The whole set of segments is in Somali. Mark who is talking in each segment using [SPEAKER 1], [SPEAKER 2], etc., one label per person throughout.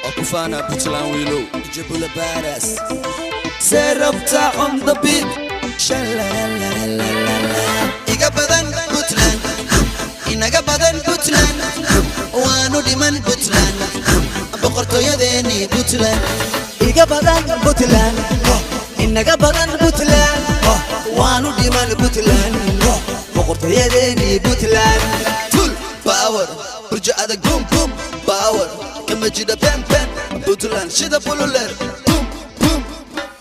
[SPEAKER 1] Akufana Puntland Willow, Jebula Badass. Set up top on the beat. Sha-la-la-la-la-la-la. Iga badan Puntland, inaga badan Puntland. Waanu dhiman Puntland, boqortooyadeeni Puntland.
[SPEAKER 2] Iga badan Puntland, inaga badan Puntland. Waanu dhiman Puntland, boqortooyadeeni Puntland.
[SPEAKER 1] Full power, burja adag boom boom power. Kama jida bam bam, Puntland shida pululer. Boom boom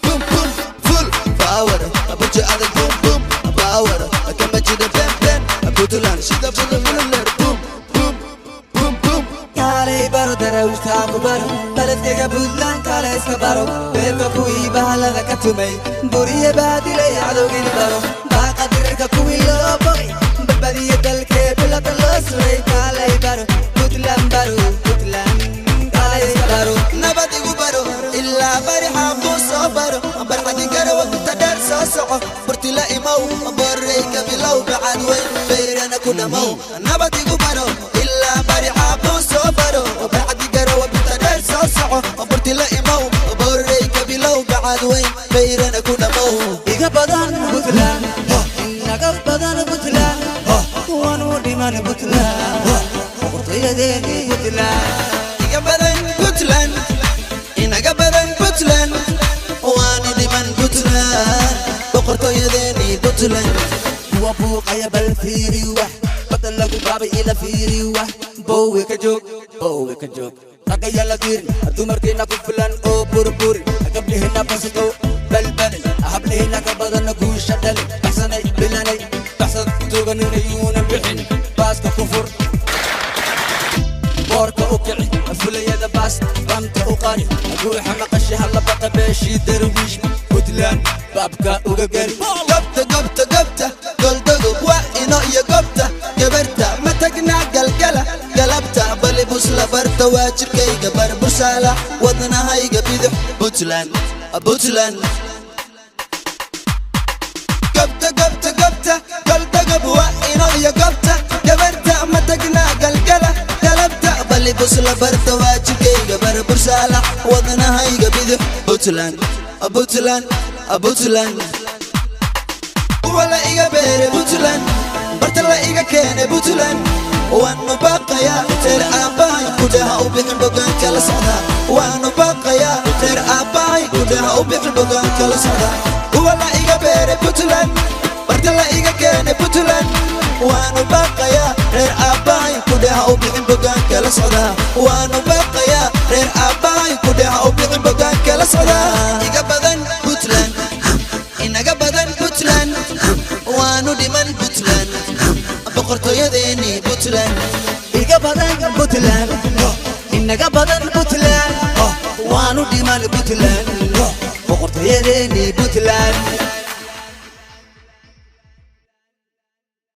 [SPEAKER 1] boom boom. Full power, burja adag boom boom power. Kama jida bam bam, Puntland shida pululer. Boom boom boom boom.
[SPEAKER 2] Kale baro darawishta kubaro, baladkega Puntland kale iska baro. Beerka kuwii bahalada ka tumay, buriye baadilay cadowgini baro. Baaqadirka kuwii loo bogay, badbadiya dalkee bilada loo suray. Kale baro Puntland baro, Puntland kale iska baro.
[SPEAKER 1] Nabad igu baro, ilaa bari xaaquu soo baro. Barxadi garawa inta dheer soo soco, burti la imow, borreyka bilow bacad weyn, beyrana ku dhamow. Nabad igu baro, ilaa bari xaaquu soo baro. Barxadi garawa inta dheer soo soco, burti la imow, borreyka bilow bacad weyn, beyrana ku dhamow.
[SPEAKER 2] Iga badan Puntland, inaga badan Puntland. Waanu dhiman Puntland, boqortooyadeeni Puntland.
[SPEAKER 1] Iga badan Puntland, inaga badan Puntland. Waanu dhiman Puntland, boqortooyadeeni Puntland.
[SPEAKER 2] Kuwa buuqaya bal fiiri wax, badda lagu baabay ila fiiri wax. Bowe ka joog, bowe ka joog. Ragaya la fiiri, dumarkeena ku filan oo burburi. Gabdhaheenna basato balbalin, hablaheenna ka badan guusha dhalin. Baxsanay bilanay, baxsad tuuganayuuna bixin. Baaska ku fur, boorka u kici, fulayada baas, bamta u qani. Ruuxa maqashay halla baqa beeshii darwiish. Puntland baabka uga geli.
[SPEAKER 1] Gobta gobta gobta, goldagu waa ino iyo gobta. Gabarta ma tagnaa galgala, galabta bali busla barta waa jirkayga barbursala. Wadnahayga bidix Puntland, Puntland. Gobta gobta gobta, goldagu waa ino iyo gobta. Gabarta ma tagnaa galgala, galabta bali busla barta waa jirkayga barbursala. Wadnahayga bidix Puntland, Puntland, Puntland. Wala iga beere Puntland, barta la iga keene Puntland. Waanu baqayaa reer aabbahay gudaha u bixin bogaanka la socda. Waanu baqayaa reer aabbahay gudaha u bixin bogaanka la socda. Wala iga beere Puntland, barta la iga keene Puntland. Waanu baqayaa reer aabbahay gudaha u bixin bogaanka la socda. Waanu baqayaa reer aabbahay gudaha u bixin bogaanka la socda. Iga badan Puntland, inaga badan Puntland. Waanu dhiman Puntland, boqortooyadeeni Puntland.
[SPEAKER 2] Iga badan Puntland, inaga badan Puntland. Waanu dhiman Puntland, boqortooyadeeni Puntland.